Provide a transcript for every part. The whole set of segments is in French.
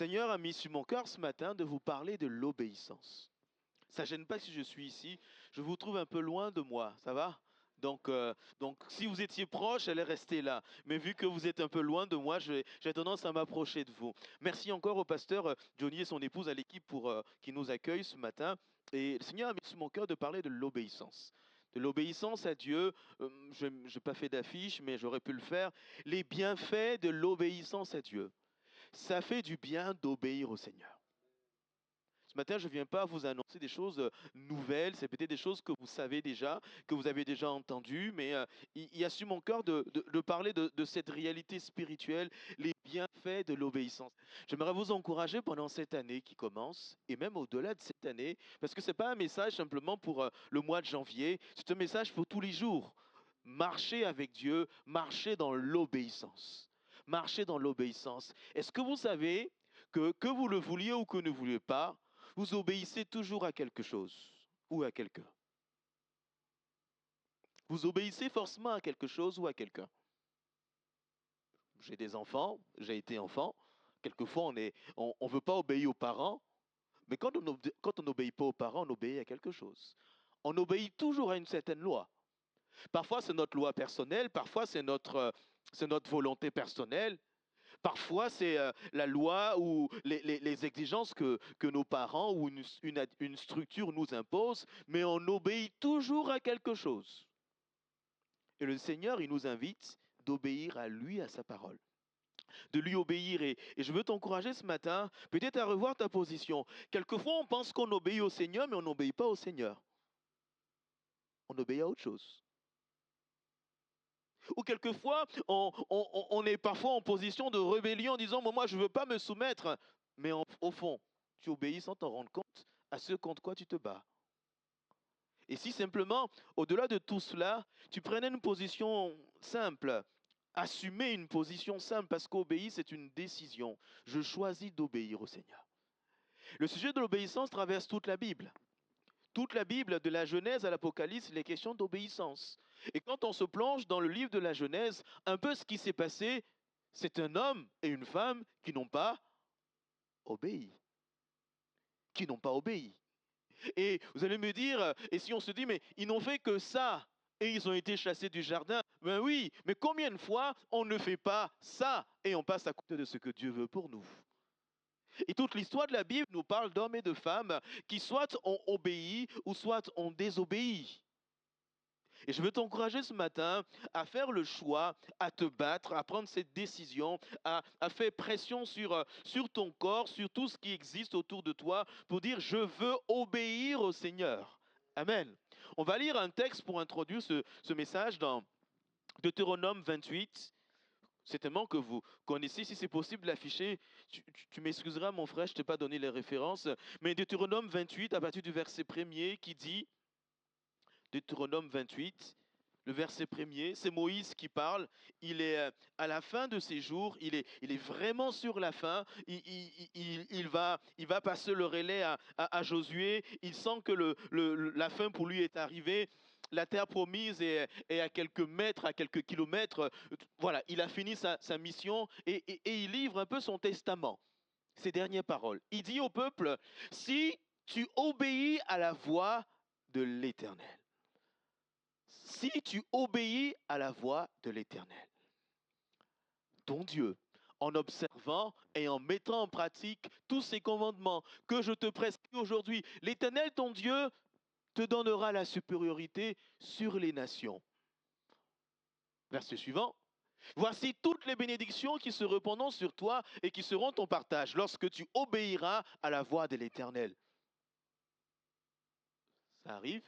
Seigneur a mis sur mon cœur ce matin de vous parler de l'obéissance. Ça ne gêne pas si je suis ici. Je vous trouve un peu loin de moi, ça va? Donc, si vous étiez proche, allez rester là. Mais vu que vous êtes un peu loin de moi, j'ai tendance à m'approcher de vous. Merci encore au pasteur Johnny et son épouse, à l'équipe qui nous accueille ce matin. Et le Seigneur a mis sur mon cœur de parler de l'obéissance. De l'obéissance à Dieu. Je n'ai pas fait d'affiche, mais j'aurais pu le faire. Les bienfaits de l'obéissance à Dieu. Ça fait du bien d'obéir au Seigneur. Ce matin, je ne viens pas vous annoncer des choses nouvelles, c'est peut-être des choses que vous savez déjà, que vous avez déjà entendues, mais il y a sur mon cœur de parler de cette réalité spirituelle, les bienfaits de l'obéissance. J'aimerais vous encourager pendant cette année qui commence, et même au-delà de cette année, parce que ce n'est pas un message simplement pour le mois de janvier, c'est un message pour tous les jours. Marcher avec Dieu, marcher dans l'obéissance. Marcher dans l'obéissance. Est-ce que vous savez que vous le vouliez ou que vous ne vouliez pas, vous obéissez toujours à quelque chose ou à quelqu'un. Vous obéissez forcément à quelque chose ou à quelqu'un. J'ai des enfants, j'ai été enfant. Quelquefois, on ne veut pas obéir aux parents, mais quand on n'obéit pas aux parents, on obéit à quelque chose. On obéit toujours à une certaine loi. Parfois, c'est notre loi personnelle, parfois, c'est notre volonté personnelle. Parfois, c'est la loi ou les exigences que nos parents ou une structure nous imposent, mais on obéit toujours à quelque chose. Et le Seigneur, il nous invite d'obéir à lui, à sa parole, de lui obéir. Et je veux t'encourager ce matin, peut-être à revoir ta position. Quelquefois, on pense qu'on obéit au Seigneur, mais on n'obéit pas au Seigneur. On obéit à autre chose. Ou quelquefois, on est parfois en position de rébellion en disant, moi, je ne veux pas me soumettre. Mais au fond, tu obéis sans t'en rendre compte à ce contre quoi tu te bats. Et si simplement, au-delà de tout cela, tu prenais une position simple, assumer une position simple, parce qu'obéir, c'est une décision. Je choisis d'obéir au Seigneur. Le sujet de l'obéissance traverse toute la Bible. Toute la Bible, de la Genèse à l'Apocalypse, il est question d'obéissance. Et quand on se plonge dans le livre de la Genèse, un peu ce qui s'est passé, c'est un homme et une femme qui n'ont pas obéi. Qui n'ont pas obéi. Et vous allez me dire, et si on se dit, mais ils n'ont fait que ça, et ils ont été chassés du jardin, ben oui, mais combien de fois on ne fait pas ça, et on passe à côté de ce que Dieu veut pour nous? Et toute l'histoire de la Bible nous parle d'hommes et de femmes qui soit ont obéi ou soit ont désobéi. Et je veux t'encourager ce matin à faire le choix, à te battre, à prendre cette décision, à faire pression sur ton corps, sur tout ce qui existe autour de toi pour dire je veux obéir au Seigneur. Amen. On va lire un texte pour introduire ce message dans Deutéronome 28. Certainement que vous connaissez, si c'est possible de l'afficher, tu m'excuseras mon frère, je ne t'ai pas donné les références, mais Deutéronome 28 à partir du verset 1er qui dit, Deutéronome 28, le verset 1er, c'est Moïse qui parle, il est à la fin de ses jours, il est vraiment sur la fin, il va passer le relais à Josué, il sent que la fin pour lui est arrivée, la terre promise est à quelques mètres, à quelques kilomètres, voilà, il a fini sa mission et il livre un peu son testament, ses dernières paroles. Il dit au peuple, si tu obéis à la voix de l'Éternel, si tu obéis à la voix de l'Éternel, ton Dieu, en observant et en mettant en pratique tous ces commandements que je te prescris aujourd'hui, l'Éternel, ton Dieu, te donnera la supériorité sur les nations. Verset suivant. Voici toutes les bénédictions qui se répandront sur toi et qui seront ton partage lorsque tu obéiras à la voix de l'Éternel. Ça arrive.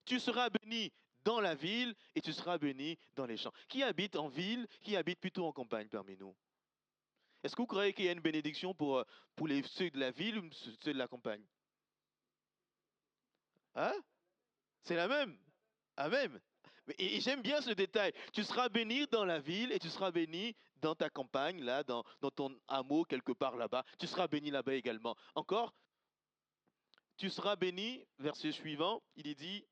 Tu seras béni dans la ville et tu seras béni dans les champs. Qui habite en ville, qui habite plutôt en campagne parmi nous? Est-ce que vous croyez qu'il y a une bénédiction pour ceux de la ville ou ceux de la campagne? Hein? C'est la même. Amen. Et j'aime bien ce détail. Tu seras béni dans la ville et tu seras béni dans ta campagne, là, dans ton hameau, quelque part là-bas. Tu seras béni là-bas également. Encore, tu seras béni, verset suivant, il est dit,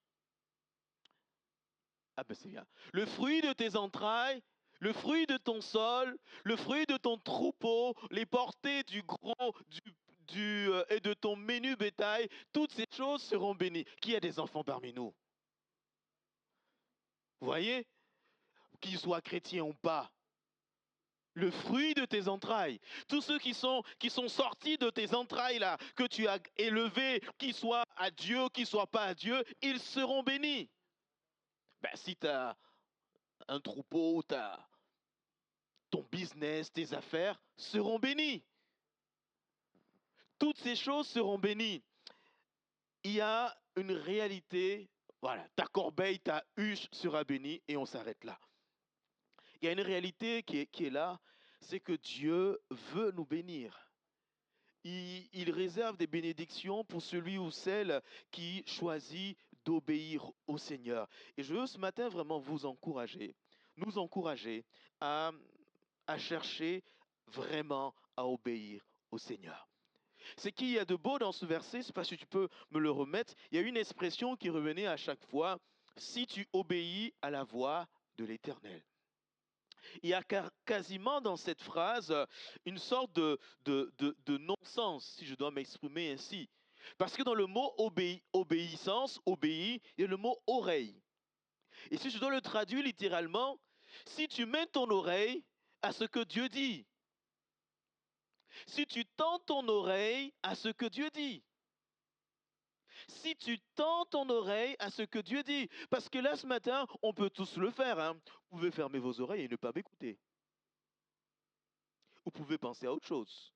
ah ben c'est bien. Le fruit de tes entrailles, le fruit de ton sol, le fruit de ton troupeau, les portées du gros et de ton menu bétail, toutes ces choses seront bénies. Qui a des enfants parmi nous? Vous voyez? Qu'ils soient chrétiens ou pas. Le fruit de tes entrailles, tous ceux qui sont sortis de tes entrailles là, que tu as élevés, qu'ils soient à Dieu, qu'ils soient pas à Dieu, ils seront bénis. Ben, si tu as un troupeau, ton business, tes affaires seront bénies. Toutes ces choses seront bénies. Il y a une réalité, voilà, ta corbeille, ta huche sera bénie et on s'arrête là. Il y a une réalité qui est là, c'est que Dieu veut nous bénir. Il réserve des bénédictions pour celui ou celle qui choisit d'obéir au Seigneur. Et je veux ce matin vraiment vous encourager, nous encourager à, à chercher vraiment à obéir au Seigneur. Ce qu'il y a de beau dans ce verset, c'est parce que tu peux me le remettre. Il y a une expression qui revenait à chaque fois, si tu obéis à la voix de l'Éternel. Il y a quasiment dans cette phrase une sorte de non-sens, si je dois m'exprimer ainsi. Parce que dans le mot obéissance, obéir, il y a le mot oreille. Et si je dois le traduire littéralement, si tu mets ton oreille à ce que Dieu dit, si tu tends ton oreille à ce que Dieu dit, si tu tends ton oreille à ce que Dieu dit, parce que là ce matin, on peut tous le faire, hein. Vous pouvez fermer vos oreilles et ne pas m'écouter. Vous pouvez penser à autre chose.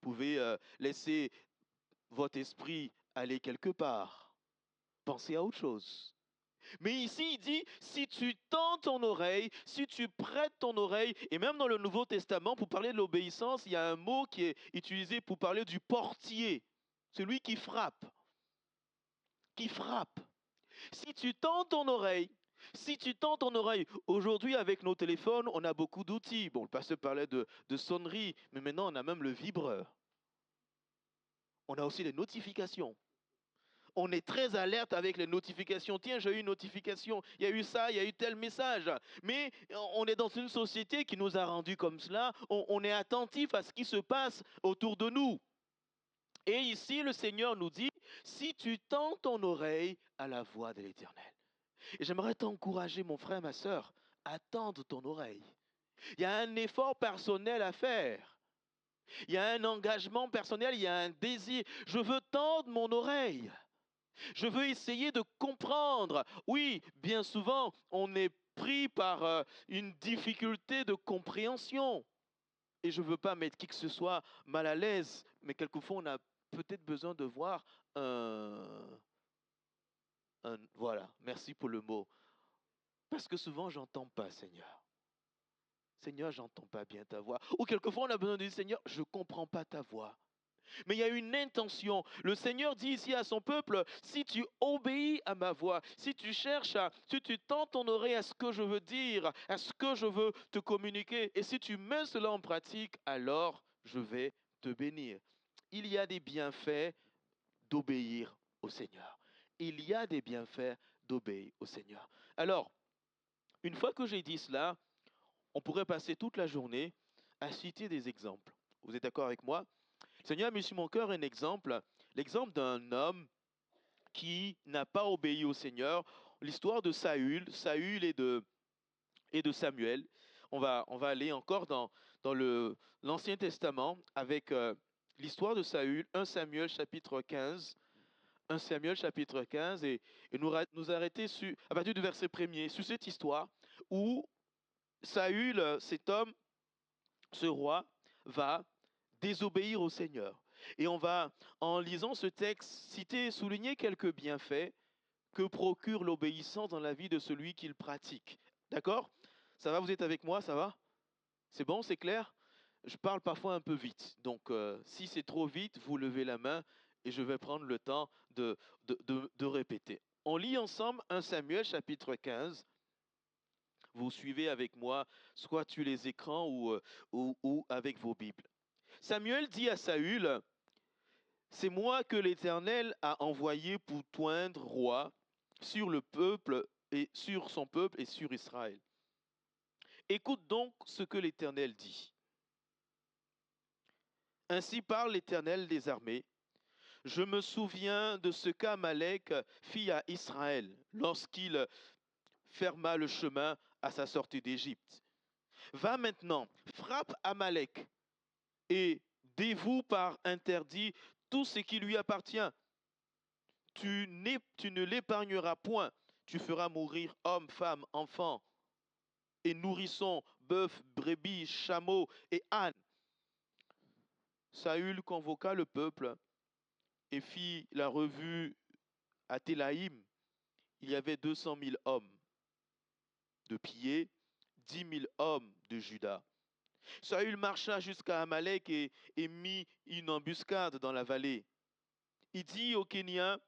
Vous pouvez laisser votre esprit aller quelque part. Pensez à autre chose. Mais ici, il dit, si tu tends ton oreille, si tu prêtes ton oreille, et même dans le Nouveau Testament, pour parler de l'obéissance, il y a un mot qui est utilisé pour parler du portier, celui qui frappe. Qui frappe. Si tu tends ton oreille, si tu tends ton oreille, aujourd'hui avec nos téléphones, on a beaucoup d'outils. Bon, le pasteur parlait de sonnerie, mais maintenant on a même le vibreur. On a aussi les notifications. On est très alerte avec les notifications. Tiens, j'ai eu une notification, il y a eu ça, il y a eu tel message. Mais on est dans une société qui nous a rendus comme cela. On est attentif à ce qui se passe autour de nous. Et ici, le Seigneur nous dit, si tu tends ton oreille à la voix de l'Éternel. Et j'aimerais t'encourager, mon frère, ma sœur, à tendre ton oreille. Il y a un effort personnel à faire. Il y a un engagement personnel, il y a un désir. Je veux tendre mon oreille. Je veux essayer de comprendre. Oui, bien souvent, on est pris par une difficulté de compréhension. Et je ne veux pas mettre qui que ce soit mal à l'aise, mais quelquefois, on a peut-être besoin de voir voilà, merci pour le mot. Parce que souvent, j'entends pas, Seigneur. Seigneur, j'entends pas bien ta voix. Ou quelquefois, on a besoin de dire, Seigneur, je ne comprends pas ta voix. Mais il y a une intention. Le Seigneur dit ici à son peuple, si tu obéis à ma voix, si tu cherches, si tu tends ton oreille à ce que je veux dire, à ce que je veux te communiquer, et si tu mets cela en pratique, alors je vais te bénir. Il y a des bienfaits d'obéir au Seigneur. Il y a des bienfaits d'obéir au Seigneur. Alors, une fois que j'ai dit cela, on pourrait passer toute la journée à citer des exemples. Vous êtes d'accord avec moi? Le Seigneur a mis sur mon cœur un exemple, l'exemple d'un homme qui n'a pas obéi au Seigneur, l'histoire de Saül et de Samuel. On va aller encore dans l'Ancien Testament avec l'histoire de Saül, 1 Samuel chapitre 15. 1 Samuel chapitre 15 et nous arrêter à partir du verset 1er sur cette histoire où Saül, cet homme, ce roi, va désobéir au Seigneur. Et on va, en lisant ce texte, citer, souligner quelques bienfaits que procure l'obéissance dans la vie de celui qui le pratique. D'accord? Ça va, vous êtes avec moi, ça va? C'est bon, c'est clair? Je parle parfois un peu vite. Donc, si c'est trop vite, vous levez la main et je vais prendre le temps de répéter. On lit ensemble 1 Samuel chapitre 15. Vous suivez avec moi, soit sur les écrans ou avec vos Bibles. Samuel dit à Saül, c'est moi que l'Éternel a envoyé pour t'oindre roi sur le peuple et sur son peuple et sur Israël. Écoute donc ce que l'Éternel dit. Ainsi parle l'Éternel des armées. Je me souviens de ce qu'Amalek fit à Israël lorsqu'il ferma le chemin à sa sortie d'Égypte. Va maintenant, frappe Amalek et dévoue par interdit tout ce qui lui appartient. Tu ne l'épargneras point. Tu feras mourir hommes, femmes, enfants et nourrissons, bœufs, brebis, chameaux et ânes. Saül convoqua le peuple et fit la revue à Télaïm. Il y avait 200 000 hommes de pied, 10 000 hommes de Juda. Saül marcha jusqu'à Amalek et mit une embuscade dans la vallée. Il dit aux Kéniens,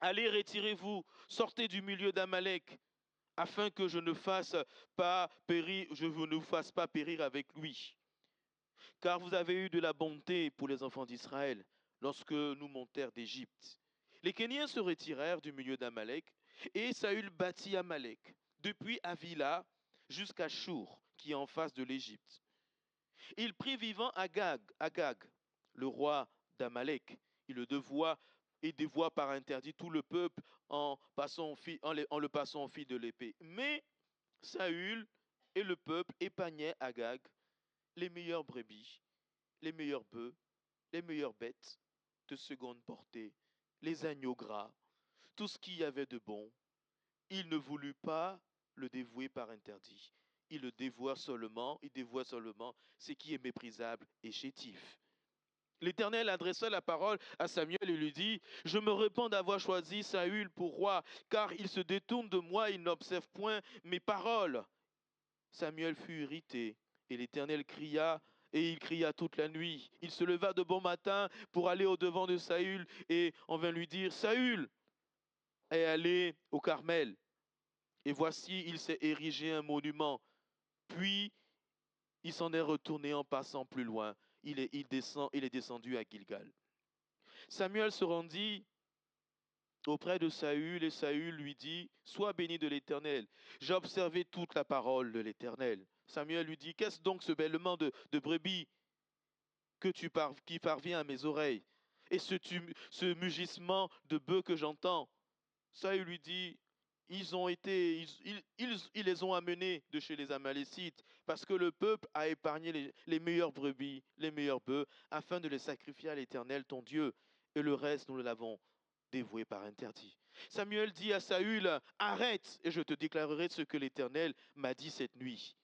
allez, retirez-vous, sortez du milieu d'Amalek, afin que je ne vous fasse pas périr avec lui. Car vous avez eu de la bonté pour les enfants d'Israël lorsque nous montèrent d'Égypte. Les Kéniens se retirèrent du milieu d'Amalek, et Saül bâtit Amalek, depuis Avila jusqu'à Shur, qui est en face de l'Égypte. Il prit vivant Agag, le roi d'Amalek. Il le dévoua par interdit tout le peuple en le passant au fil de l'épée. Mais Saül et le peuple épargnaient Agag les meilleures brebis, les meilleurs bœufs, les meilleures bêtes de seconde portée, les agneaux gras, tout ce qu'il y avait de bon. Il ne voulut pas le dévouer par interdit. Il dévoua seulement ce qui est méprisable et chétif. L'Éternel adressa la parole à Samuel et lui dit, je me repens d'avoir choisi Saül pour roi, car il se détourne de moi, il n'observe point mes paroles. Samuel fut irrité, et l'Éternel cria, et il cria toute la nuit. Il se leva de bon matin pour aller au-devant de Saül, et on vint lui dire, Saül est allé au Carmel, et voici, il s'est érigé un monument. Puis, il s'en est retourné en passant plus loin. Il est descendu à Gilgal. Samuel se rendit auprès de Saül, et Saül lui dit, sois béni de l'Éternel. J'ai observé toute la parole de l'Éternel. Samuel lui dit, qu'est-ce donc ce bêlement de brebis qui parvient à mes oreilles, et ce mugissement de bœufs que j'entends? Saül lui dit, ils les ont amenés de chez les Amalécites, parce que le peuple a épargné les meilleures brebis, les meilleurs bœufs, afin de les sacrifier à l'Éternel ton Dieu, et le reste nous l'avons dévoué par interdit. Samuel dit à Saül, arrête, et je te déclarerai ce que l'Éternel m'a dit cette nuit.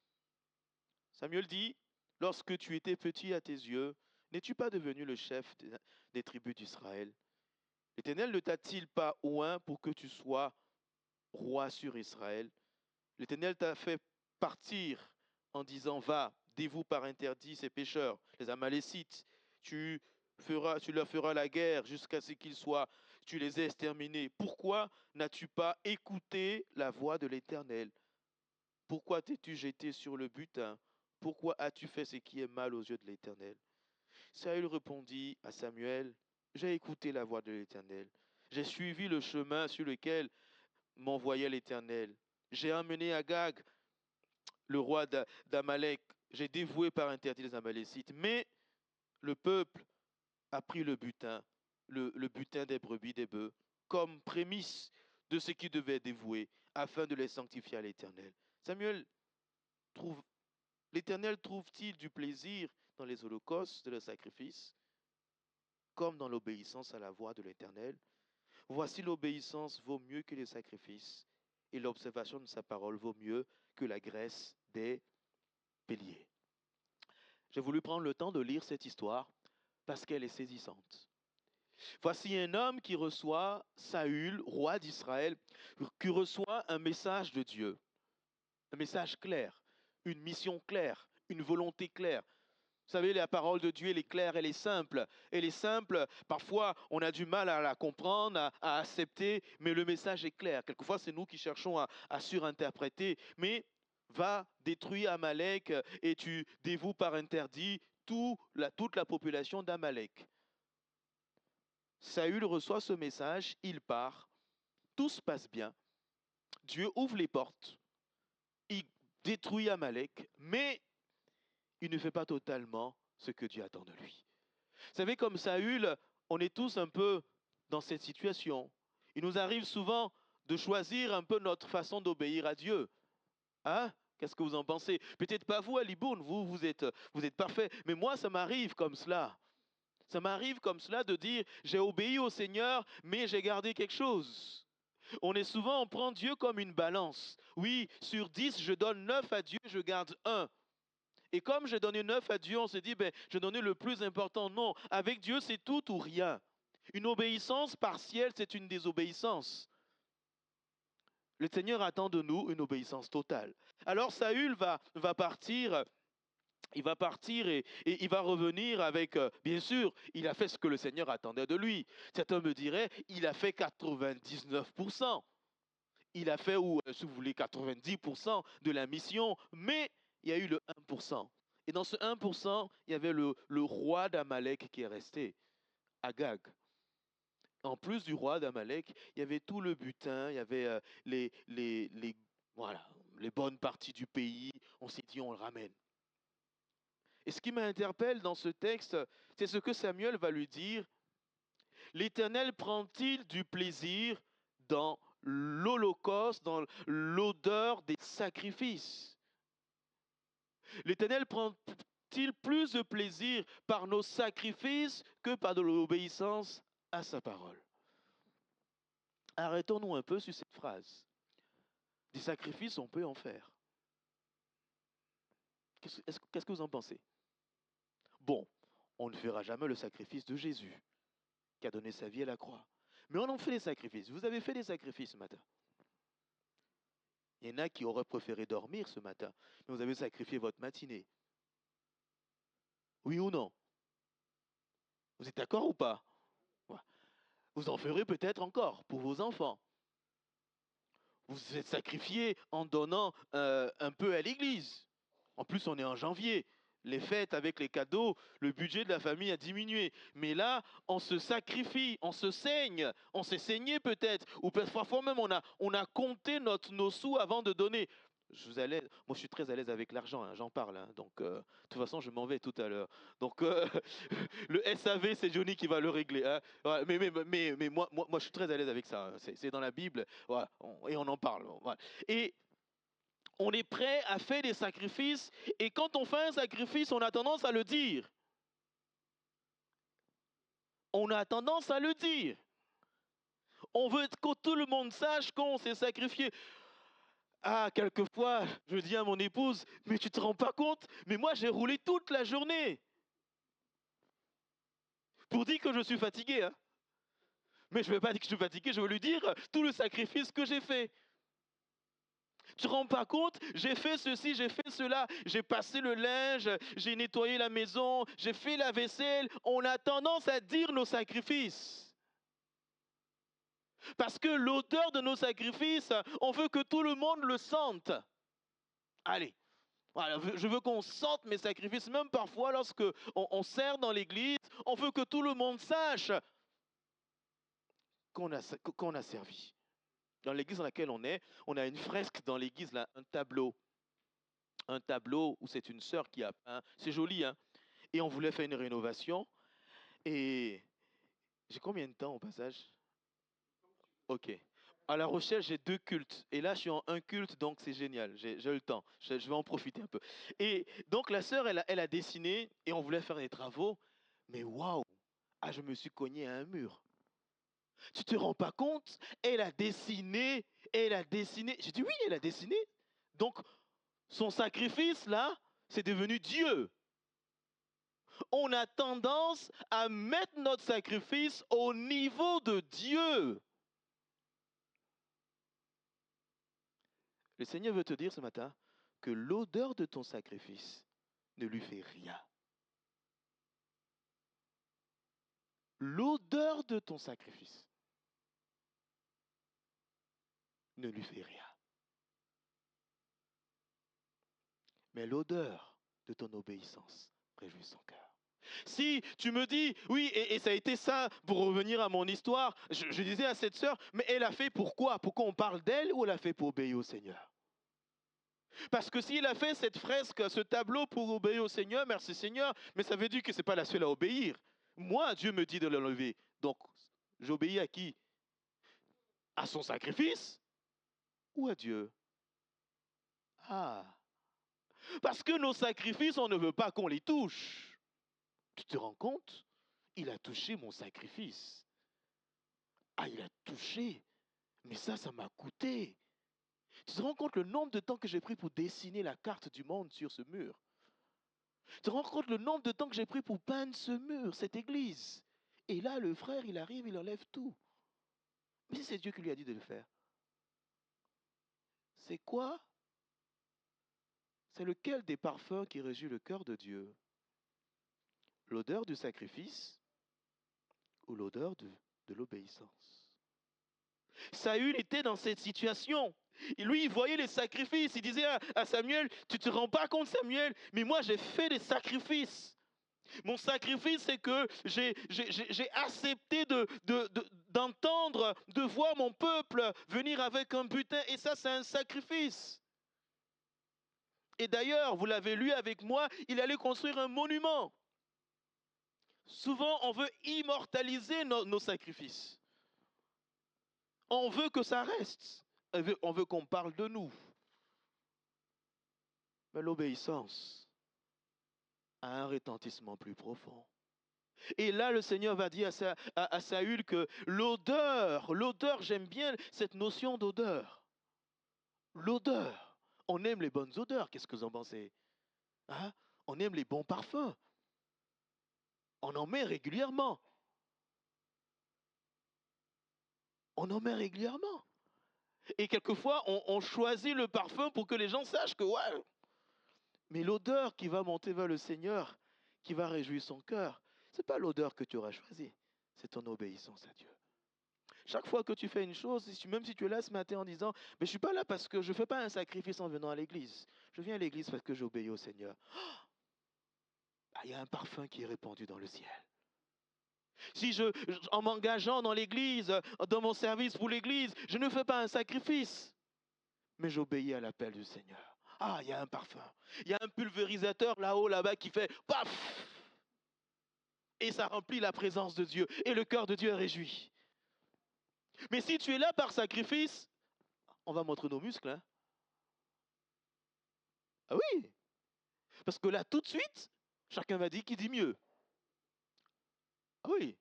Samuel dit, lorsque tu étais petit à tes yeux, n'es-tu pas devenu le chef des tribus d'Israël? L'Éternel ne t'a-t-il pas oint pour que tu sois roi sur Israël? L'Éternel t'a fait partir en disant, va, dévoue par interdit ces pécheurs, les Amalécites. Tu leur feras la guerre jusqu'à ce tu les aies exterminés. Pourquoi n'as-tu pas écouté la voix de l'Éternel? Pourquoi t'es-tu jeté sur le butin? Pourquoi as-tu fait ce qui est mal aux yeux de l'Éternel? Saül répondit à Samuel, j'ai écouté la voix de l'Éternel. J'ai suivi le chemin sur lequel m'envoyait l'Éternel. J'ai emmené Agag, le roi d'Amalek. J'ai dévoué par interdit les Amalécites. Mais le peuple a pris le butin, le butin des brebis, des bœufs, comme prémisse de ce qu'il devait dévouer, afin de les sanctifier à l'Éternel. L'Éternel trouve-t-il du plaisir dans les holocaustes de le sacrifice, comme dans l'obéissance à la voix de l'Éternel? Voici l'obéissance vaut mieux que les sacrifices, et l'observation de sa parole vaut mieux que la graisse des béliers. J'ai voulu prendre le temps de lire cette histoire parce qu'elle est saisissante. Voici un homme qui reçoit Saül, roi d'Israël, qui reçoit un message de Dieu, un message clair, une mission claire, une volonté claire. Vous savez, la parole de Dieu, elle est claire, elle est simple. Elle est simple, parfois on a du mal à la comprendre, à accepter, mais le message est clair. Quelquefois, c'est nous qui cherchons à surinterpréter, mais va détruire Amalek et tu dévoues par interdit toute la population d'Amalek. Saül reçoit ce message, il part, tout se passe bien. Dieu ouvre les portes. Il détruit Amalek, mais il ne fait pas totalement ce que Dieu attend de lui. Vous savez, comme Saül, on est tous un peu dans cette situation. Il nous arrive souvent de choisir un peu notre façon d'obéir à Dieu. Hein? Qu'est-ce que vous en pensez? Peut-être pas vous, Aliboun, vous êtes parfait. Mais moi, ça m'arrive comme cela. Ça m'arrive comme cela de dire, j'ai obéi au Seigneur, mais j'ai gardé quelque chose. On prend Dieu comme une balance. Oui, sur 10, je donne 9 à Dieu, je garde 1. Et comme j'ai donné 9 à Dieu, on se dit, ben, je donnais le plus important. Non, avec Dieu, c'est tout ou rien. Une obéissance partielle, c'est une désobéissance. Le Seigneur attend de nous une obéissance totale. Alors Saül va partir, il va partir et il va revenir avec, bien sûr, il a fait ce que le Seigneur attendait de lui. Certains me diraient, il a fait 99%. Il a fait, ou si vous voulez, 90% de la mission, mais il y a eu le 1%. Et dans ce 1%, il y avait le roi d'Amalek qui est resté, Agag. En plus du roi d'Amalek, il y avait tout le butin, il y avait voilà, les bonnes parties du pays. On s'est dit, on le ramène. Et ce qui m'interpelle dans ce texte, c'est ce que Samuel va lui dire. L'Éternel prend-il du plaisir dans l'holocauste, dans l'odeur des sacrifices? L'Éternel prend-il plus de plaisir par nos sacrifices que par de l'obéissance à sa parole? Arrêtons-nous un peu sur cette phrase. Des sacrifices, on peut en faire. Qu'est-ce que vous en pensez? Bon, on ne fera jamais le sacrifice de Jésus, qui a donné sa vie à la croix. Mais on en fait des sacrifices. Vous avez fait des sacrifices ce matin. Il y en a qui auraient préféré dormir ce matin, mais vous avez sacrifié votre matinée. Oui ou non? Vous êtes d'accord ou pas? Vous en ferez peut-être encore pour vos enfants. Vous vous êtes sacrifié en donnant un peu à l'église. En plus, on est en janvier. Les fêtes avec les cadeaux, le budget de la famille a diminué. Mais là, on se sacrifie, on se saigne. On s'est saigné peut-être. Ou parfois même, on a compté nos sous avant de donner. Moi, je suis très à l'aise avec l'argent, hein, j'en parle. Hein. Donc, de toute façon, je m'en vais tout à l'heure. Donc, le SAV, c'est Johnny qui va le régler. Hein. Ouais, mais moi, je suis très à l'aise avec ça. Hein. C'est dans la Bible. Ouais, et on en parle. Ouais. Et on est prêt à faire des sacrifices. Et quand on fait un sacrifice, on a tendance à le dire. On a tendance à le dire. On veut que tout le monde sache qu'on s'est sacrifié. Ah, quelquefois, je dis à mon épouse, mais tu te rends pas compte, mais moi j'ai roulé toute la journée. Pour dire que je suis fatigué. Hein. Mais je ne vais pas dire que je suis fatigué, je veux lui dire tout le sacrifice que j'ai fait. Tu te rends pas compte? J'ai fait ceci, j'ai fait cela, j'ai passé le linge, j'ai nettoyé la maison, j'ai fait la vaisselle. On a tendance à dire nos sacrifices. Parce que l'odeur de nos sacrifices, on veut que tout le monde le sente. Allez, voilà, je veux qu'on sente mes sacrifices, même parfois lorsque on sert dans l'église, on veut que tout le monde sache qu'on a servi. Dans l'église dans laquelle on est, on a une fresque dans l'église, là, un tableau. Un tableau où c'est une sœur qui a peint. C'est joli, hein? Et on voulait faire une rénovation. Et j'ai combien de temps au passage? Ok. À La Rochelle, j'ai 2 cultes. Et là, je suis en un culte, donc c'est génial. J'ai le temps. Je vais en profiter un peu. Et donc, la sœur, elle a dessiné et on voulait faire des travaux. Mais waouh! Ah, je me suis cogné à un mur. Tu te rends pas compte? Elle a dessiné, elle a dessiné. J'ai dit oui, elle a dessiné. Donc, son sacrifice, là, c'est devenu Dieu. On a tendance à mettre notre sacrifice au niveau de Dieu. Le Seigneur veut te dire ce matin que l'odeur de ton sacrifice ne lui fait rien. L'odeur de ton sacrifice ne lui fait rien. Mais l'odeur de ton obéissance réjouit son cœur. Si tu me dis, oui, et ça a été ça, pour revenir à mon histoire, je disais à cette sœur, mais elle a fait pourquoi? Pourquoi on parle d'elle ou elle a fait pour obéir au Seigneur? Parce que s'il a fait cette fresque, ce tableau pour obéir au Seigneur, merci Seigneur, mais ça veut dire que ce n'est pas la seule à obéir. Moi, Dieu me dit de l'enlever. Donc, j'obéis à qui? À son sacrifice ou à Dieu? Ah, parce que nos sacrifices, on ne veut pas qu'on les touche. Tu te rends compte? Il a touché mon sacrifice. Ah, il a touché. Mais ça m'a coûté. Tu te rends compte le nombre de temps que j'ai pris pour dessiner la carte du monde sur ce mur? Tu te rends compte le nombre de temps que j'ai pris pour peindre ce mur, cette église? Et là, le frère, il arrive, il enlève tout. Mais c'est Dieu qui lui a dit de le faire. C'est quoi? C'est lequel des parfums qui réjouit le cœur de Dieu? L'odeur du sacrifice ou l'odeur de l'obéissance? Saül était dans cette situation. Et lui, il voyait les sacrifices. Il disait à Samuel, tu ne te rends pas compte, Samuel, mais moi, j'ai fait des sacrifices. Mon sacrifice, c'est que j'ai accepté d'entendre, de voir mon peuple venir avec un butin. Et ça, c'est un sacrifice. Et d'ailleurs, vous l'avez lu avec moi, il allait construire un monument. Souvent, on veut immortaliser nos sacrifices. On veut que ça reste. On veut qu'on parle de nous. Mais l'obéissance a un retentissement plus profond. Et là, le Seigneur va dire à Saül que l'odeur, j'aime bien cette notion d'odeur. L'odeur. On aime les bonnes odeurs, qu'est-ce que vous en pensez? Hein? On aime les bons parfums. On en met régulièrement. On en met régulièrement. Et quelquefois, on choisit le parfum pour que les gens sachent que, ouais. Mais l'odeur qui va monter vers le Seigneur, qui va réjouir son cœur, ce n'est pas l'odeur que tu auras choisie, c'est ton obéissance à Dieu. Chaque fois que tu fais une chose, même si tu es là ce matin en disant, mais je ne suis pas là parce que je ne fais pas un sacrifice en venant à l'église. Je viens à l'église parce que j'obéis au Seigneur. Il y a un parfum qui est répandu dans le ciel. Si en m'engageant dans l'église, dans mon service pour l'église, je ne fais pas un sacrifice, mais j'obéis à l'appel du Seigneur. Ah, il y a un parfum. Il y a un pulvérisateur là-haut, là-bas qui fait paf! Et ça remplit la présence de Dieu. Et le cœur de Dieu est réjoui. Mais si tu es là par sacrifice, on va montrer nos muscles. Hein? Ah oui! Parce que là, tout de suite, chacun va dire qui dit mieux. Ah oui!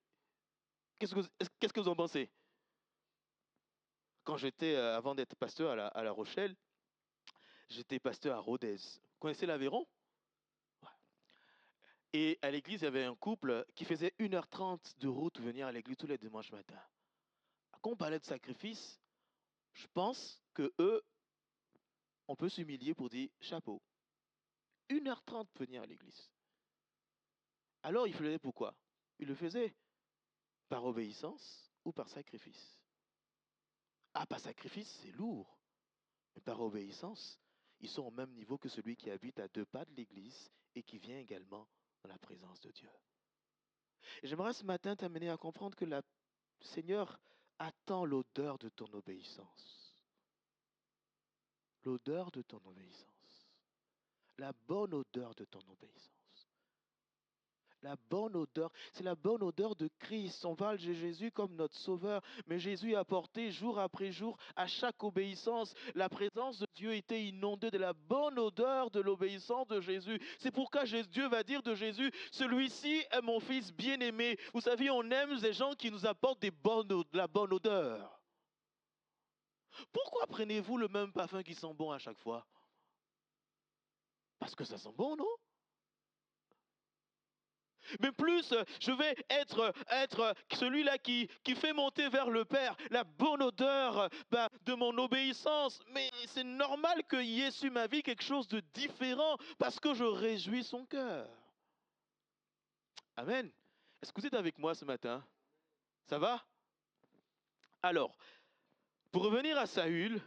Qu'est-ce que vous en pensez? Quand j'étais, avant d'être pasteur à la Rochelle, j'étais pasteur à Rodez. Vous connaissez l'Aveyron? Ouais. Et à l'église, il y avait un couple qui faisait 1h30 de route venir à l'église tous les dimanches matins. Quand on parlait de sacrifice, je pense que eux, on peut s'humilier pour dire chapeau. 1h30 pour venir à l'église. Alors, il faisait pourquoi? Il le faisait par obéissance ou par sacrifice. Ah, par sacrifice, c'est lourd. Mais par obéissance, ils sont au même niveau que celui qui habite à 2 pas de l'église et qui vient également dans la présence de Dieu. Et j'aimerais ce matin t'amener à comprendre que le Seigneur attend l'odeur de ton obéissance. L'odeur de ton obéissance. La bonne odeur de ton obéissance. La bonne odeur, c'est la bonne odeur de Christ. On parle de Jésus comme notre sauveur, mais Jésus a porté jour après jour, à chaque obéissance, la présence de Dieu était inondée de la bonne odeur de l'obéissance de Jésus. C'est pourquoi Dieu va dire de Jésus, celui-ci est mon fils bien-aimé. Vous savez, on aime les gens qui nous apportent de la bonne odeur. Pourquoi prenez-vous le même parfum qui sent bon à chaque fois? Parce que ça sent bon, non? Mais plus je vais être celui-là qui fait monter vers le Père la bonne odeur de mon obéissance. Mais c'est normal qu'il y ait sur ma vie quelque chose de différent parce que je réjouis son cœur. Amen. Est-ce que vous êtes avec moi ce matin? Ça va? Alors, pour revenir à Saül,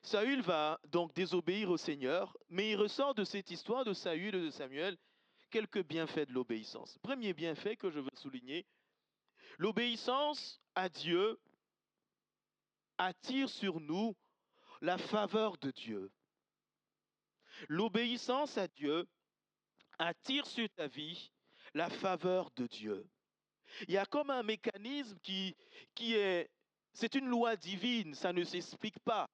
Saül va donc désobéir au Seigneur, mais il ressort de cette histoire de Saül et de Samuel quelques bienfaits de l'obéissance. Premier bienfait que je veux souligner, l'obéissance à Dieu attire sur nous la faveur de Dieu. L'obéissance à Dieu attire sur ta vie la faveur de Dieu. Il y a comme un mécanisme qui est, c'est une loi divine, ça ne s'explique pas.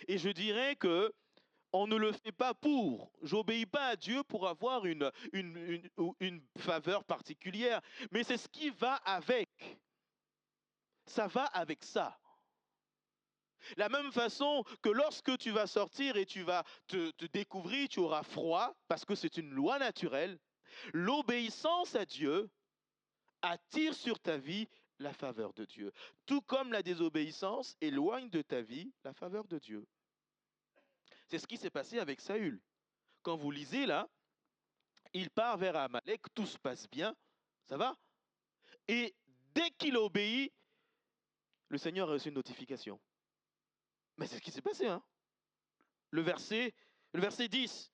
Et je dirais que on ne le fait pas pour. J'obéis pas à Dieu pour avoir une faveur particulière, mais c'est ce qui va avec. Ça va avec ça. La même façon que lorsque tu vas sortir et tu vas te découvrir, tu auras froid parce que c'est une loi naturelle. L'obéissance à Dieu attire sur ta vie la faveur de Dieu. Tout comme la désobéissance éloigne de ta vie la faveur de Dieu. C'est ce qui s'est passé avec Saül. Quand vous lisez là, il part vers Amalek, tout se passe bien, ça va? Et dès qu'il obéit, le Seigneur a reçu une notification. Mais c'est ce qui s'est passé, hein? Le verset 10.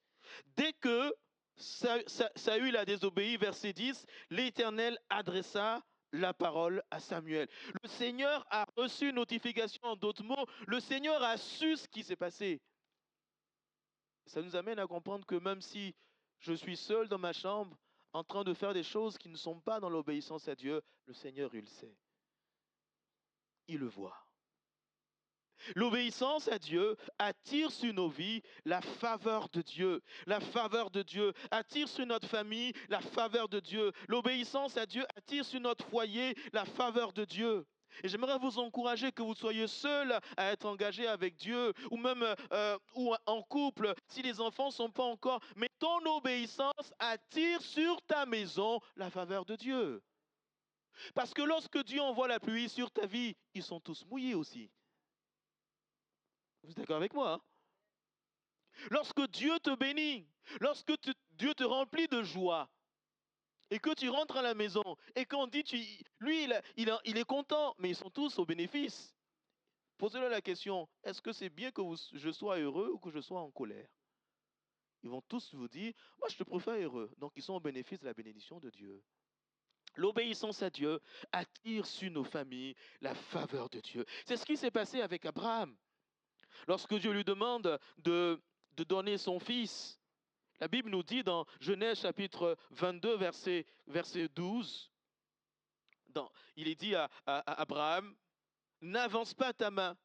Dès que Saül a désobéi, verset 10, l'Éternel adressa la parole à Samuel. Le Seigneur a reçu une notification, en d'autres mots, le Seigneur a su ce qui s'est passé. Ça nous amène à comprendre que même si je suis seul dans ma chambre, en train de faire des choses qui ne sont pas dans l'obéissance à Dieu, le Seigneur, il le sait. Il le voit. L'obéissance à Dieu attire sur nos vies la faveur de Dieu. La faveur de Dieu attire sur notre famille la faveur de Dieu. L'obéissance à Dieu attire sur notre foyer la faveur de Dieu. Et j'aimerais vous encourager que vous soyez seul à être engagé avec Dieu ou même ou en couple si les enfants ne sont pas encore. Mais ton obéissance attire sur ta maison la faveur de Dieu. Parce que lorsque Dieu envoie la pluie sur ta vie, ils sont tous mouillés aussi. Vous êtes d'accord avec moi, hein? Lorsque Dieu te bénit, lorsque Dieu te remplit de joie, et que tu rentres à la maison, et qu'on dit, lui, il est content, mais ils sont tous au bénéfice. Posez-leur la question, est-ce que c'est bien que je sois heureux ou que je sois en colère? Ils vont tous vous dire, moi je te préfère heureux. Donc ils sont au bénéfice de la bénédiction de Dieu. L'obéissance à Dieu attire sur nos familles la faveur de Dieu. C'est ce qui s'est passé avec Abraham. Lorsque Dieu lui demande de donner son fils, la Bible nous dit dans Genèse chapitre 22, verset 12, il est dit à Abraham, n'avance pas ta main,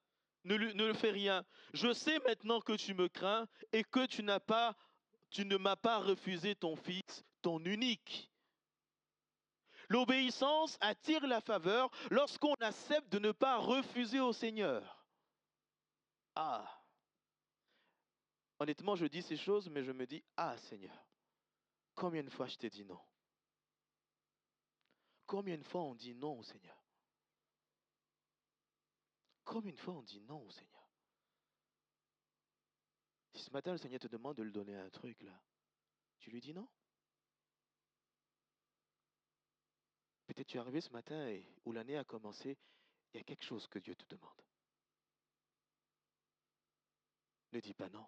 ne le fais rien. Je sais maintenant que tu me crains et que tu ne m'as pas refusé ton fils, ton unique. L'obéissance attire la faveur lorsqu'on accepte de ne pas refuser au Seigneur. Ah! Honnêtement, je dis ces choses, mais je me dis, ah Seigneur, combien de fois je t'ai dit non? Combien de fois on dit non au Seigneur? Combien de fois on dit non au Seigneur? Si ce matin le Seigneur te demande de lui donner un truc là, tu lui dis non? Peut-être tu es arrivé ce matin où l'année a commencé, il y a quelque chose que Dieu te demande. Ne dis pas non.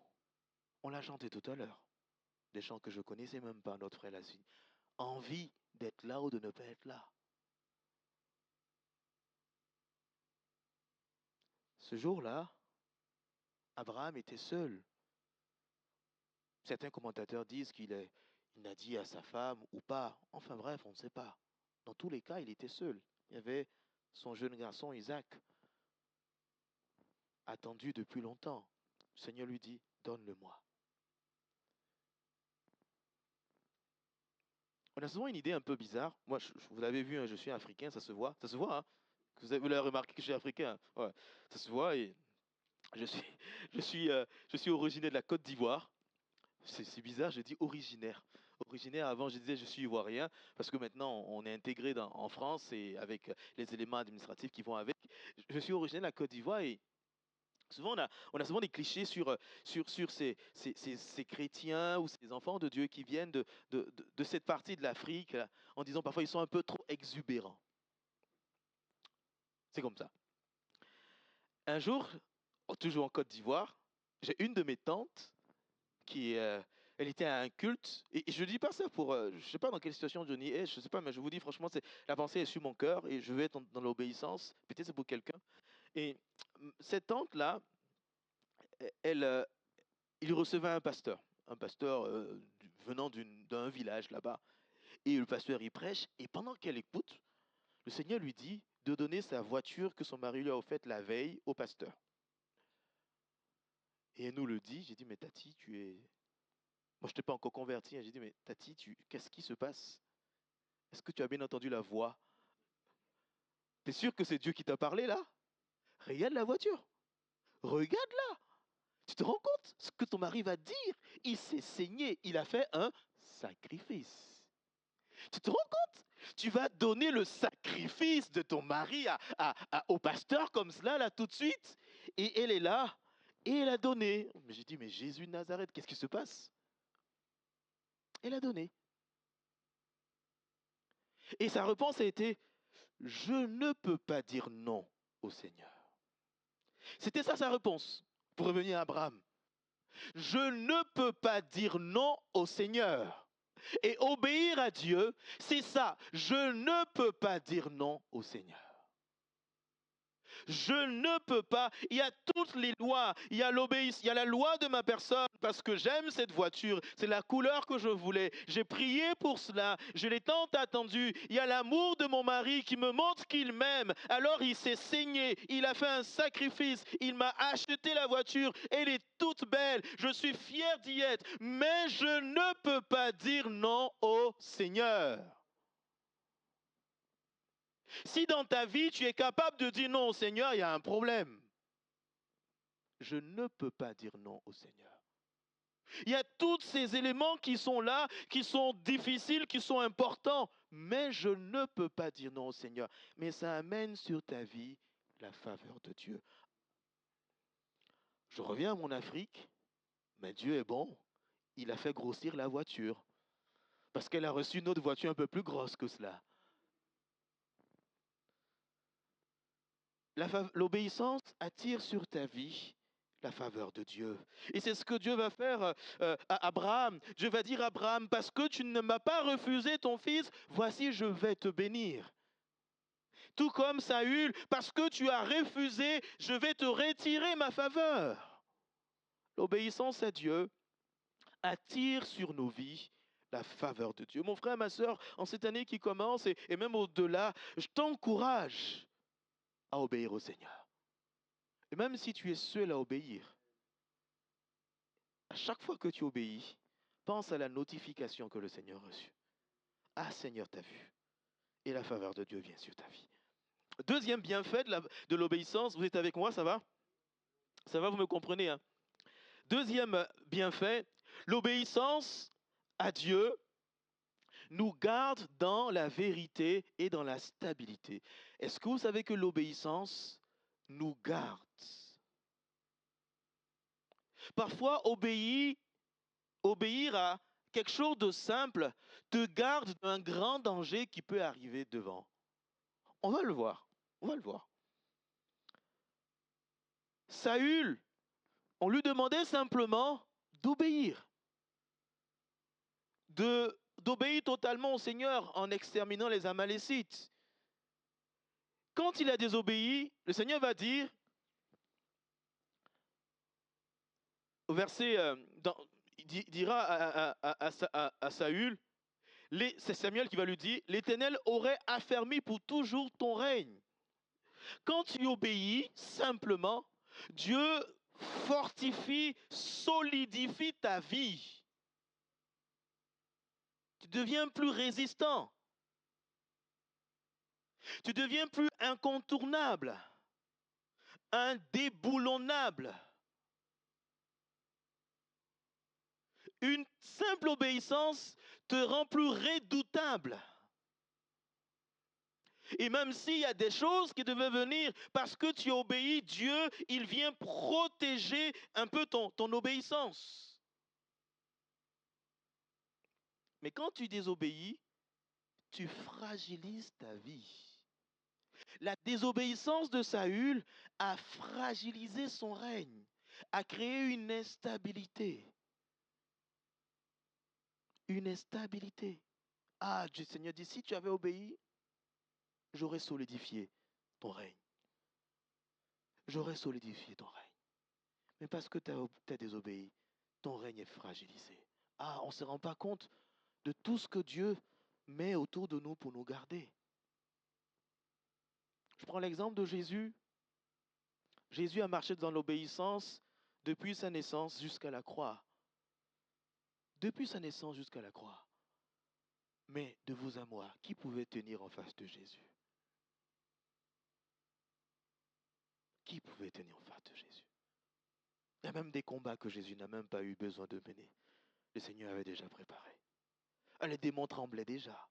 On l'a chanté tout à l'heure. Des chants que je connaissais même pas, notre frère l'a dit. Envie d'être là ou de ne pas être là. Ce jour-là, Abraham était seul. Certains commentateurs disent il n'a dit à sa femme ou pas. Enfin bref, on ne sait pas. Dans tous les cas, il était seul. Il y avait son jeune garçon Isaac, attendu depuis longtemps. Le Seigneur lui dit, donne-le-moi. On a souvent une idée un peu bizarre. Moi, vous l'avez vu, hein, je suis africain, ça se voit. Ça se voit, hein? Vous l'avez remarqué que je suis africain. Hein. Ouais, ça se voit et je suis, je suis originaire de la Côte d'Ivoire. C'est bizarre, je dis originaire. Originaire, avant je disais je suis ivoirien, parce que maintenant on est intégré en France et avec les éléments administratifs qui vont avec. Je suis originaire de la Côte d'Ivoire et souvent on a souvent des clichés sur ces chrétiens ou ces enfants de Dieu qui viennent de cette partie de l'Afrique, en disant parfois ils sont un peu trop exubérants. C'est comme ça. Un jour, toujours en Côte d'Ivoire, j'ai une de mes tantes elle était à un culte, et je ne dis pas ça pour, je ne sais pas dans quelle situation Johnny est, je ne sais pas, mais je vous dis franchement, la pensée est sur mon cœur, et je vais être dans l'obéissance, peut-être c'est pour quelqu'un. Et cette tante-là, il recevait un pasteur. un pasteur venant d'un village là-bas. Et le pasteur y prêche, et pendant qu'elle écoute, le Seigneur lui dit de donner sa voiture que son mari lui a offerte la veille au pasteur. Et elle nous le dit, j'ai dit, mais Tati, tu es... Moi, je n'étais pas encore converti, hein. J'ai dit, mais Tati, qu'est-ce qui se passe? Est-ce que tu as bien entendu la voix? T'es sûr que c'est Dieu qui t'a parlé là? Regarde la voiture. Regarde-la. Tu te rends compte ce que ton mari va dire? Il s'est saigné, il a fait un sacrifice. Tu te rends compte? Tu vas donner le sacrifice de ton mari au pasteur comme cela, là, tout de suite. Et elle est là, et elle a donné. Mais j'ai dit, mais Jésus de Nazareth, qu'est-ce qui se passe? Elle a donné. Et sa réponse a été, je ne peux pas dire non au Seigneur. C'était ça sa réponse, pour revenir à Abraham. Je ne peux pas dire non au Seigneur. Et obéir à Dieu, c'est ça. Je ne peux pas dire non au Seigneur. Je ne peux pas. Il y a toutes les lois. Il y a l'obéissance. Il y a la loi de ma personne parce que j'aime cette voiture. C'est la couleur que je voulais. J'ai prié pour cela. Je l'ai tant attendu. Il y a l'amour de mon mari qui me montre qu'il m'aime. Alors il s'est saigné. Il a fait un sacrifice. Il m'a acheté la voiture. Elle est toute belle. Je suis fier d'y être. Mais je ne peux pas dire non au Seigneur. Si dans ta vie, tu es capable de dire non au Seigneur, il y a un problème. Je ne peux pas dire non au Seigneur. Il y a tous ces éléments qui sont là, qui sont difficiles, qui sont importants, mais je ne peux pas dire non au Seigneur. Mais ça amène sur ta vie la faveur de Dieu. Je reviens à mon Afrique, mais Dieu est bon. Il a fait grossir la voiture parce qu'elle a reçu une autre voiture un peu plus grosse que cela. L'obéissance attire sur ta vie la faveur de Dieu. Et c'est ce que Dieu va faire à Abraham. Dieu va dire à Abraham, parce que tu ne m'as pas refusé ton fils, voici je vais te bénir. Tout comme Saül, parce que tu as refusé, je vais te retirer ma faveur. L'obéissance à Dieu attire sur nos vies la faveur de Dieu. Mon frère, ma soeur, en cette année qui commence et même au-delà, je t'encourage à obéir au Seigneur. Et même si tu es seul à obéir, à chaque fois que tu obéis, pense à la notification que le Seigneur a reçue. Ah Seigneur, t'as vu. Et la faveur de Dieu vient sur ta vie. Deuxième bienfait de l'obéissance, vous êtes avec moi, ça va? Ça va, vous me comprenez, hein? Deuxième bienfait, l'obéissance à Dieu nous garde dans la vérité et dans la stabilité. Est-ce que vous savez que l'obéissance nous garde? Parfois, obéir à quelque chose de simple te garde d'un grand danger qui peut arriver devant. On va le voir. On va le voir. Saül, on lui demandait simplement d'obéir. D'obéir totalement au Seigneur en exterminant les Amalécites. Quand il a désobéi, le Seigneur va dire, au verset, il dira à Saül, c'est Samuel qui va lui dire, l'Éternel aurait affermi pour toujours ton règne. Quand tu obéis simplement, Dieu fortifie, solidifie ta vie. Tu deviens plus résistant. Tu deviens plus incontournable, indéboulonnable. Une simple obéissance te rend plus redoutable. Et même s'il y a des choses qui devaient venir, parce que tu obéis, Dieu, il vient protéger un peu ton obéissance. Mais quand tu désobéis, tu fragilises ta vie. La désobéissance de Saül a fragilisé son règne, a créé une instabilité. Une instabilité. Ah, Dieu Seigneur dit, si tu avais obéi, j'aurais solidifié ton règne. J'aurais solidifié ton règne. Mais parce que tu as désobéi, ton règne est fragilisé. Ah, on ne se rend pas compte de tout ce que Dieu met autour de nous pour nous garder. Je prends l'exemple de Jésus. Jésus a marché dans l'obéissance depuis sa naissance jusqu'à la croix. Depuis sa naissance jusqu'à la croix. Mais de vous à moi, qui pouvait tenir en face de Jésus? Qui pouvait tenir en face de Jésus? Il y a même des combats que Jésus n'a même pas eu besoin de mener. Le Seigneur avait déjà préparé. Les démons tremblaient déjà.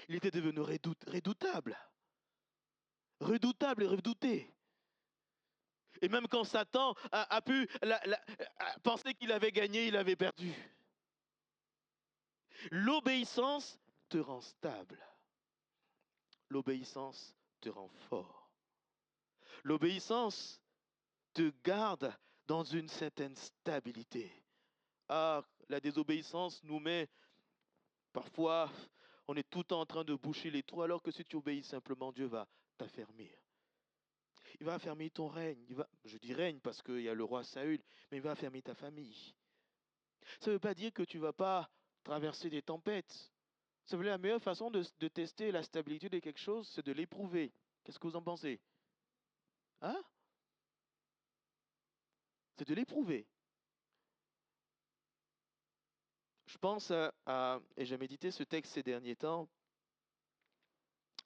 Il était devenu redoutable. Redoutable et redouté. Et même quand Satan a pu penser qu'il avait gagné, il avait perdu. L'obéissance te rend stable. L'obéissance te rend fort. L'obéissance te garde dans une certaine stabilité. Ah, la désobéissance nous met parfois, on est tout le temps en train de boucher les trous, alors que si tu obéis simplement, Dieu va t'affermir. Il va affermir ton règne. Je dis règne parce qu'il y a le roi Saül, mais il va affermir ta famille. Ça ne veut pas dire que tu ne vas pas traverser des tempêtes. Ça veut dire la meilleure façon de tester la stabilité de quelque chose, c'est de l'éprouver. Qu'est-ce que vous en pensez? Hein? C'est de l'éprouver. Je pense et j'ai médité ce texte ces derniers temps,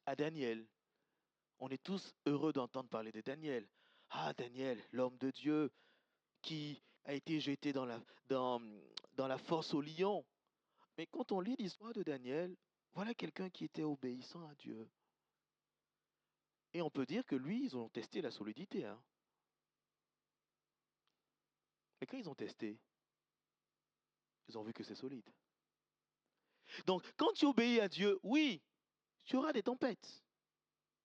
à Daniel. On est tous heureux d'entendre parler de Daniel. Ah, Daniel, l'homme de Dieu qui a été jeté dans la fosse au lion. Mais quand on lit l'histoire de Daniel, voilà quelqu'un qui était obéissant à Dieu. Et on peut dire que lui, ils ont testé la solidité. Hein. Mais quand ils ont testé, ils ont vu que c'est solide. Donc, quand tu obéis à Dieu, oui, tu auras des tempêtes.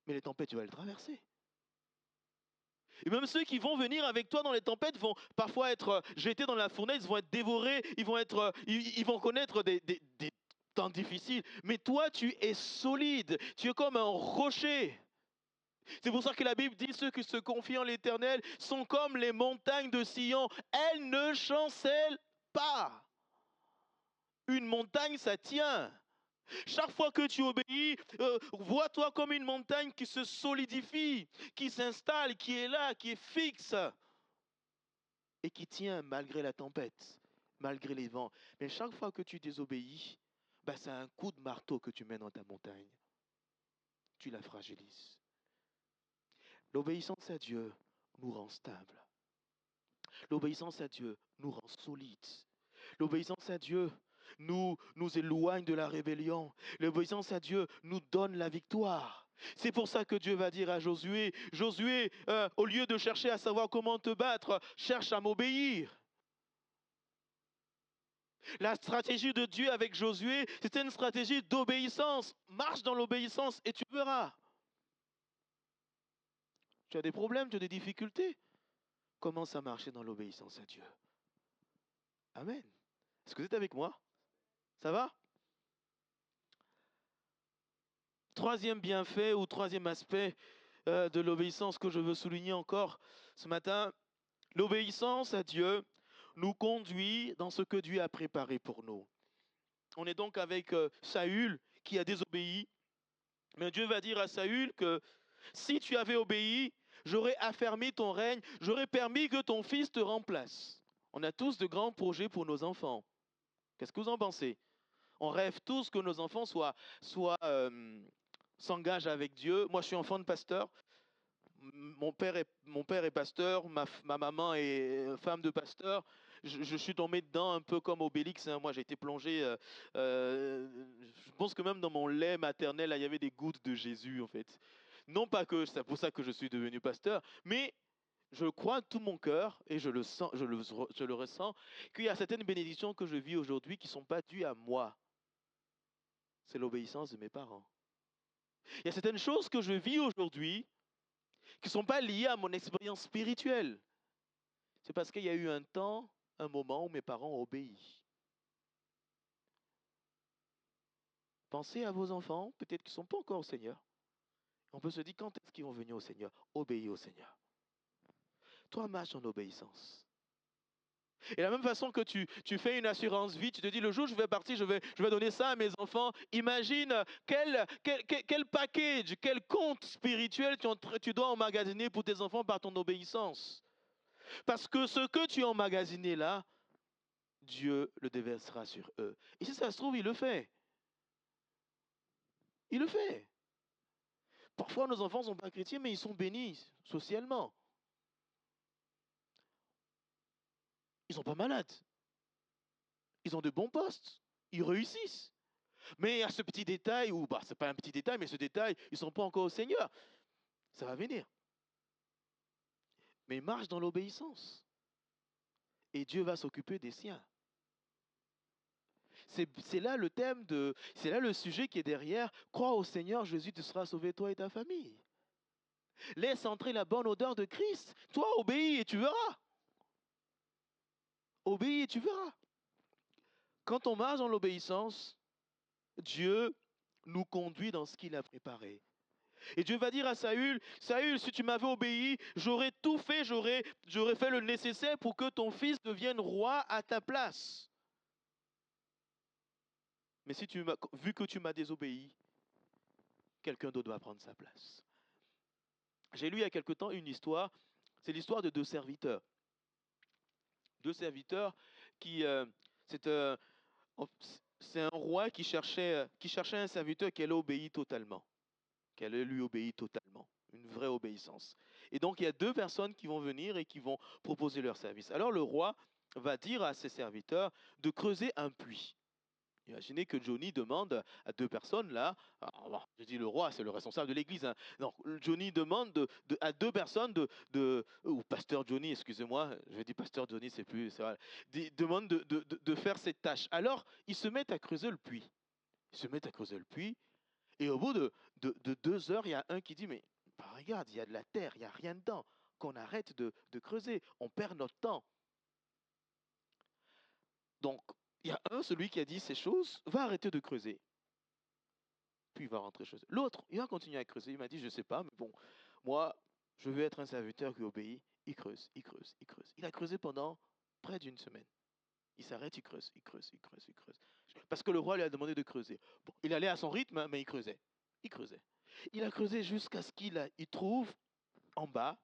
Mais les tempêtes, tu vas les traverser. Et même ceux qui vont venir avec toi dans les tempêtes vont parfois être jetés dans la fournaise, vont être dévorés, ils vont connaître des temps difficiles. Mais toi, tu es solide, tu es comme un rocher. C'est pour ça que la Bible dit ceux qui se confient en l'Éternel sont comme les montagnes de Sion. Elles ne chancellent pas. Une montagne, ça tient. Chaque fois que tu obéis, vois-toi comme une montagne qui se solidifie, qui s'installe, qui est là, qui est fixe et qui tient malgré la tempête, malgré les vents. Mais chaque fois que tu désobéis, c'est un coup de marteau que tu mets dans ta montagne. Tu la fragilises. L'obéissance à Dieu nous rend stable. L'obéissance à Dieu nous rend solides. L'obéissance à Dieu nous éloigne de la rébellion. L'obéissance à Dieu nous donne la victoire. C'est pour ça que Dieu va dire à Josué, Josué, au lieu de chercher à savoir comment te battre, cherche à m'obéir. La stratégie de Dieu avec Josué, c'était une stratégie d'obéissance. Marche dans l'obéissance et tu verras. Tu as des problèmes, tu as des difficultés. Commence à marcher dans l'obéissance à Dieu. Amen. Est-ce que vous êtes avec moi? Ça va? Troisième bienfait ou troisième aspect de l'obéissance que je veux souligner encore ce matin, l'obéissance à Dieu nous conduit dans ce que Dieu a préparé pour nous. On est donc avec Saül qui a désobéi, mais Dieu va dire à Saül que si tu avais obéi, j'aurais affermi ton règne, j'aurais permis que ton fils te remplace. On a tous de grands projets pour nos enfants. Qu'est-ce que vous en pensez? On rêve tous que nos enfants s'engagent avec Dieu. Moi, je suis enfant de pasteur. Mon père est pasteur, ma maman est femme de pasteur. Je suis tombé dedans un peu comme Obélix. Hein. Moi, j'ai été plongé. Je pense que même dans mon lait maternel, là, il y avait des gouttes de Jésus, en fait. Non pas que c'est pour ça que je suis devenu pasteur, mais je crois de tout mon cœur et je le sens, je le ressens, qu'il y a certaines bénédictions que je vis aujourd'hui qui ne sont pas dues à moi. C'est l'obéissance de mes parents. Il y a certaines choses que je vis aujourd'hui qui ne sont pas liées à mon expérience spirituelle. C'est parce qu'il y a eu un temps, un moment où mes parents ont obéi. Pensez à vos enfants, peut-être qu'ils ne sont pas encore au Seigneur. On peut se dire, quand est-ce qu'ils vont venir au Seigneur? Obéis au Seigneur. Toi, marche en obéissance. Et de la même façon que tu fais une assurance vie, tu te dis le jour où je vais partir, je vais donner ça à mes enfants. Imagine quel package, quel compte spirituel tu dois emmagasiner pour tes enfants par ton obéissance. Parce que ce que tu as emmagasiné là, Dieu le déversera sur eux. Et si ça se trouve, il le fait. Il le fait. Parfois, nos enfants ne sont pas chrétiens, mais ils sont bénis socialement. Ils ne sont pas malades. Ils ont de bons postes. Ils réussissent. Mais il y a ce petit détail, ou bah, ce n'est pas un petit détail, mais ce détail, ils ne sont pas encore au Seigneur. Ça va venir. Mais ils marchent dans l'obéissance. Et Dieu va s'occuper des siens. C'est là le thème c'est là le sujet qui est derrière. Crois au Seigneur, Jésus te sera sauvé, toi et ta famille. Laisse entrer la bonne odeur de Christ. Toi, obéis et tu verras. Obéis et tu verras. Quand on marche dans l'obéissance, Dieu nous conduit dans ce qu'il a préparé. Et Dieu va dire à Saül, Saül, si tu m'avais obéi, j'aurais tout fait, j'aurais fait le nécessaire pour que ton fils devienne roi à ta place. Mais vu que tu m'as désobéi, quelqu'un d'autre doit prendre sa place. J'ai lu il y a quelque temps une histoire, c'est l'histoire de deux serviteurs. Deux serviteurs qui, c'est un roi qui cherchait un serviteur qui allait obéir totalement, qui allait lui obéir totalement, une vraie obéissance. Et donc il y a deux personnes qui vont venir et qui vont proposer leur service. Alors le roi va dire à ses serviteurs de creuser un puits. Imaginez que Johnny demande à deux personnes là, je dis le roi, c'est le responsable de l'église. Hein. Donc Johnny demande à deux personnes ou pasteur Johnny, excusez-moi, je dis pasteur Johnny, c'est plus, c'est vrai, demande de faire cette tâche. Alors ils se mettent à creuser le puits. Ils se mettent à creuser le puits et au bout de 2 heures, il y a un qui dit mais bah, regarde, il y a de la terre, il n'y a rien dedans, qu'on arrête de creuser, on perd notre temps. Donc il y a celui qui a dit ces choses, va arrêter de creuser. Puis il va rentrer chez eux. L'autre, il va continuer à creuser. Il m'a dit, je ne sais pas, mais bon, moi, je veux être un serviteur qui obéit. Il creuse, il creuse, il creuse. Il a creusé pendant près d'une semaine. Il s'arrête, il creuse, il creuse, il creuse, il creuse. Parce que le roi lui a demandé de creuser. Bon, il allait à son rythme, mais il creusait. Il creusait. Il a creusé jusqu'à ce qu'il trouve en bas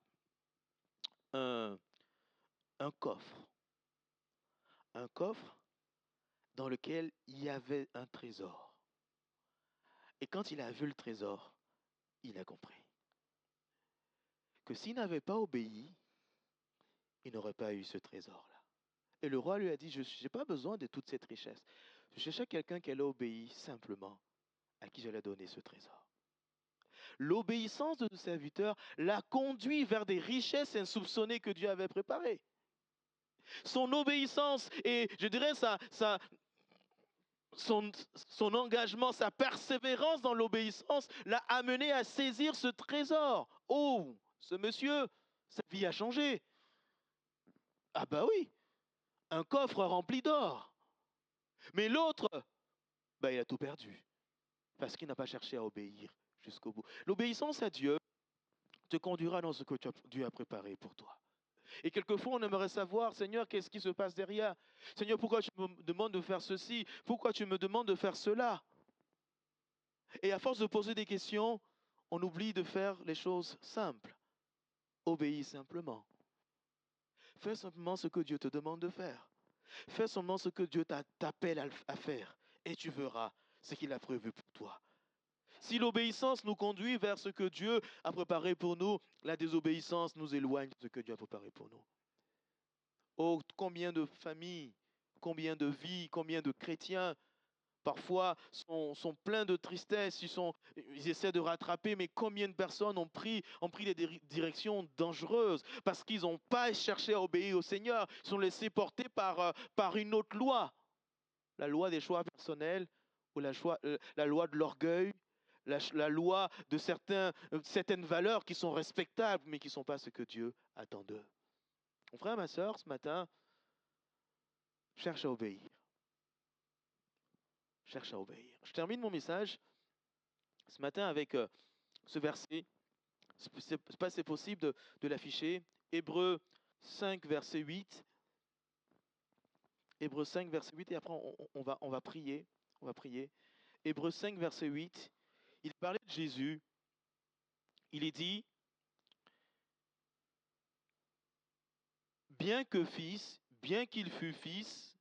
un coffre. Un coffre dans lequel il y avait un trésor. Et quand il a vu le trésor, il a compris que s'il n'avait pas obéi, il n'aurait pas eu ce trésor-là. Et le roi lui a dit, je n'ai pas besoin de toute cette richesse. Je cherchais quelqu'un qui allait obéir simplement, à qui j'allais donner ce trésor. L'obéissance de ce serviteur l'a conduit vers des richesses insoupçonnées que Dieu avait préparées. Son obéissance et, je dirais, son engagement, sa persévérance dans l'obéissance l'a amené à saisir ce trésor. Oh, ce monsieur, sa vie a changé. Ah bah oui, un coffre rempli d'or. Mais l'autre, il a tout perdu parce qu'il n'a pas cherché à obéir jusqu'au bout. L'obéissance à Dieu te conduira dans ce que Dieu a préparé pour toi. Et quelquefois, on aimerait savoir, Seigneur, qu'est-ce qui se passe derrière? Seigneur, pourquoi tu me demandes de faire ceci? Pourquoi tu me demandes de faire cela? Et à force de poser des questions, on oublie de faire les choses simples. Obéis simplement. Fais simplement ce que Dieu te demande de faire. Fais seulement ce que Dieu t'appelle à faire et tu verras ce qu'il a prévu pour toi. Si l'obéissance nous conduit vers ce que Dieu a préparé pour nous, la désobéissance nous éloigne de ce que Dieu a préparé pour nous. Oh, combien de familles, combien de vies, combien de chrétiens parfois sont pleins de tristesse, ils essaient de rattraper, mais combien de personnes ont pris des directions dangereuses parce qu'ils n'ont pas cherché à obéir au Seigneur, ils sont laissés porter par une autre loi, la loi des choix personnels ou la loi de l'orgueil, la loi de certaines valeurs qui sont respectables, mais qui ne sont pas ce que Dieu attend d'eux. Mon frère, ma soeur, ce matin, cherche à obéir. Cherche à obéir. Je termine mon message ce matin avec ce verset. C'est possible de l'afficher. Hébreux 5, verset 8. Hébreux 5, verset 8, et après on va prier. On va prier. Hébreux 5, verset 8, il parlait de Jésus. Il est dit, bien que fils, bien qu'il fût fils,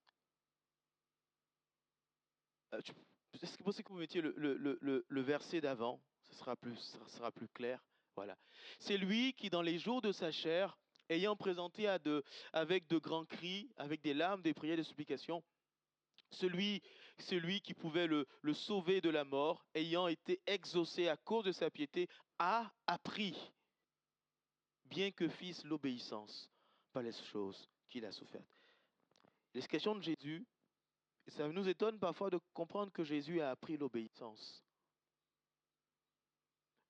est-ce que vous pensez que vous mettiez le verset d'avant? Ça sera plus clair. Voilà. C'est lui qui, dans les jours de sa chair, ayant présenté avec de grands cris, avec des larmes, des prières, des supplications, celui qui pouvait le sauver de la mort, ayant été exaucé à cause de sa piété, a appris, bien que fils, l'obéissance par les choses qu'il a souffertes. Les questions de Jésus, et ça nous étonne parfois de comprendre que Jésus a appris l'obéissance.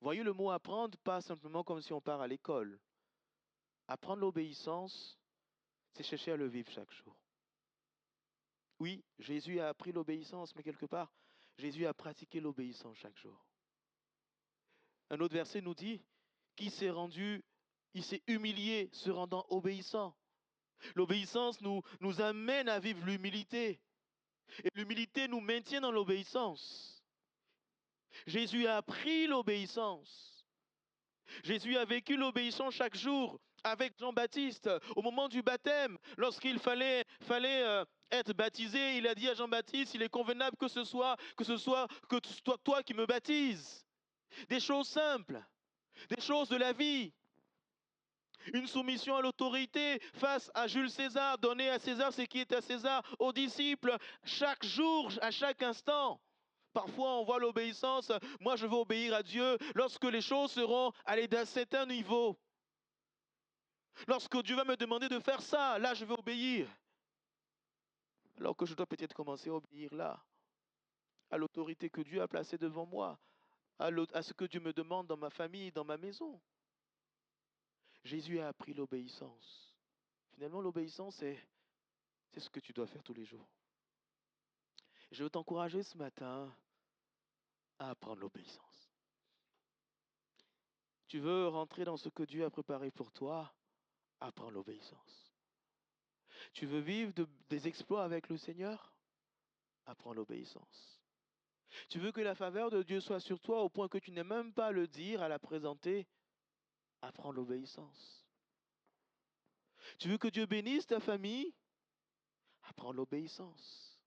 Voyez le mot apprendre, pas simplement comme si on part à l'école. Apprendre l'obéissance, c'est chercher à le vivre chaque jour. Oui, Jésus a appris l'obéissance, mais quelque part, Jésus a pratiqué l'obéissance chaque jour. Un autre verset nous dit qu'il s'est rendu, il s'est humilié, se rendant obéissant. L'obéissance nous amène à vivre l'humilité. Et l'humilité nous maintient dans l'obéissance. Jésus a appris l'obéissance. Jésus a vécu l'obéissance chaque jour avec Jean-Baptiste. Au moment du baptême, lorsqu'il fallait être baptisé, il a dit à Jean-Baptiste, il est convenable que ce soit toi qui me baptises. Des choses simples, des choses de la vie. Une soumission à l'autorité face à Jules César, donner à César ce qui est à César, aux disciples, chaque jour, à chaque instant. Parfois, on voit l'obéissance, moi je veux obéir à Dieu lorsque les choses seront allées d'un certain niveau. Lorsque Dieu va me demander de faire ça, là je vais obéir. Alors que je dois peut-être commencer à obéir là, à l'autorité que Dieu a placée devant moi, à ce que Dieu me demande dans ma famille, dans ma maison. Jésus a appris l'obéissance. Finalement, l'obéissance, c'est ce que tu dois faire tous les jours. Je veux t'encourager ce matin à apprendre l'obéissance. Tu veux rentrer dans ce que Dieu a préparé pour toi, apprends l'obéissance. Tu veux vivre des exploits avec le Seigneur, apprends l'obéissance. Tu veux que la faveur de Dieu soit sur toi au point que tu n'aies même pas à le dire, à la présenter, apprends l'obéissance. Tu veux que Dieu bénisse ta famille, apprends l'obéissance.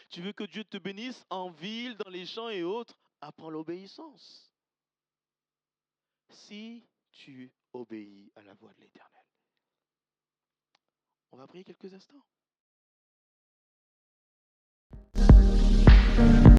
Tu veux que Dieu te bénisse en ville, dans les champs et autres, apprends l'obéissance. Si tu obéis à la voix de l'Éternel. On va prier quelques instants.